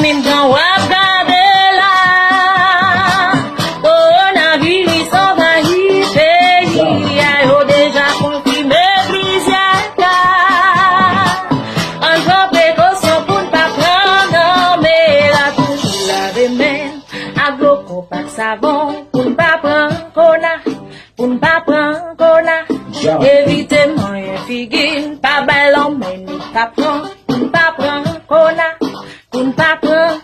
Même dans Ouagadougou, coronavirus envahit pays, a déjà confirmé plusieurs cas. En prend précaution pour ne pas prendre, mais là toujours laver main, aglo copac savon, pour ne pas prendre corona, pour ne pas prendre corona. Évitez moyen figuine, pas belle en main, ni pas prendre, pour ne pas prendre corona. Pour ne pas prendre,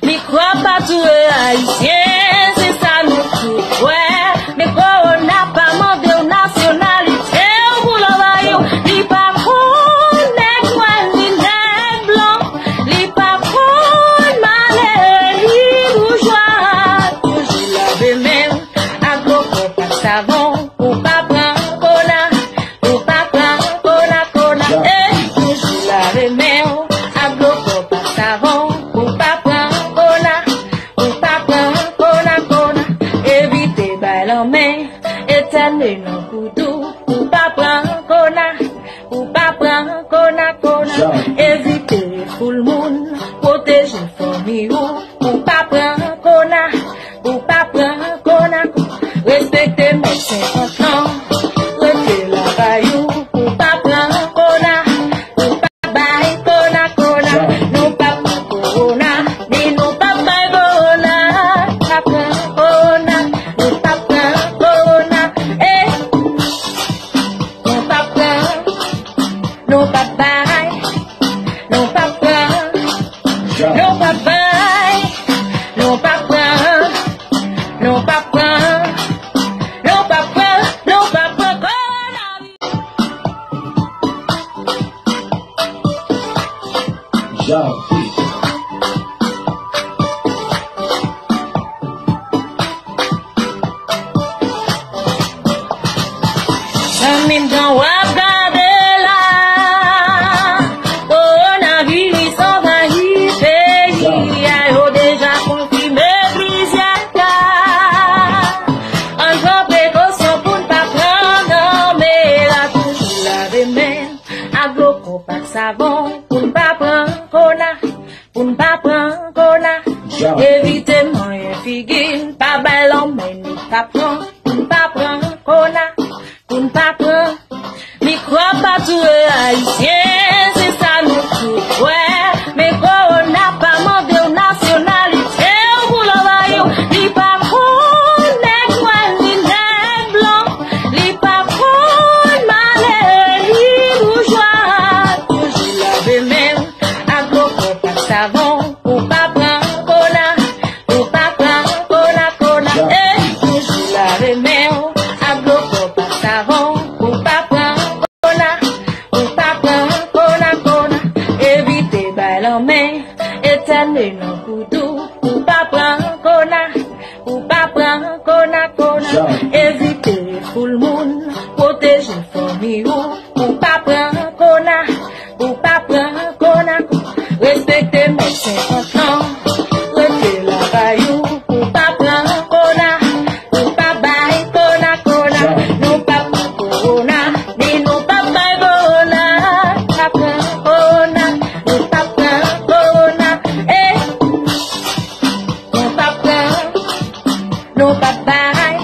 micro pas tout haïtien, c'est ça nous tout, ouais. Mais corona pas mandé aux nationalités, ou pour l'envahir, li pas prendre, nèg noir, ni nèg blanc, li pas prendre, malais, li bourgeois, toujours laver même, aglo copac savon, pour pas prendre corona, pour pas prendre corona, toujours laver même, aglo copac savon, pour pas prendre corona, pour pas prendre corona, évitez bail en main, éternel non couteau, pour pas prendre corona, pour pas prendre corona, évitez full moon, protéger famille, pour pas prendre corona, pour pas prendre corona, respectez mes 50 ans, restez la bayou, pour pas prendre corona, pour pas bail corona, non pas corona, ni non pas bail corona, pas prendre corona, non pas prendre corona, non pas prendre, non pas bail, non pas prendre, non pas bail, non pas prendre, non pas prendre, non pas prendre, non pas prendre corona. Même dans Ouagadougou, coronavirus envahit pays, a déjà confirmé plusieurs cas. En prend précaution pour ne pas prendre, mais là toujours laver main, aglo copac savon, pour ne pas prendre corona, pour ne pas prendre corona, évitez moyen figuine, pas belle en main, ni pas prendre, pour ne pas prendre corona. Pour ne pas prendre, micro pas tout haïtien, c'est ça nous tout, ouais. Mais corona pas mandé aux nationalités, ou pour l'envahir, li pas prendre, nèg noir, ni nèg blanc, li pas prendre, malais, li bourgeois, toujours laver même, aglo copac savon, pour pas prendre corona, pour pas prendre corona, toujours laver même, aglo copac savon, pour pas prendre corona, pour pas prendre corona, évitez bail en main, éternel non couteau, pour pas prendre corona, pour pas prendre corona, évitez full moon, protéger famille, pour pas prendre corona, pour pas prendre corona, respectez mes 50 ans, restez la bayou, pour pas prendre corona, pour pas bail corona, non pas corona, ni non pas bail corona, pas prendre corona, non pas prendre corona, non pas prendre, non pas bail.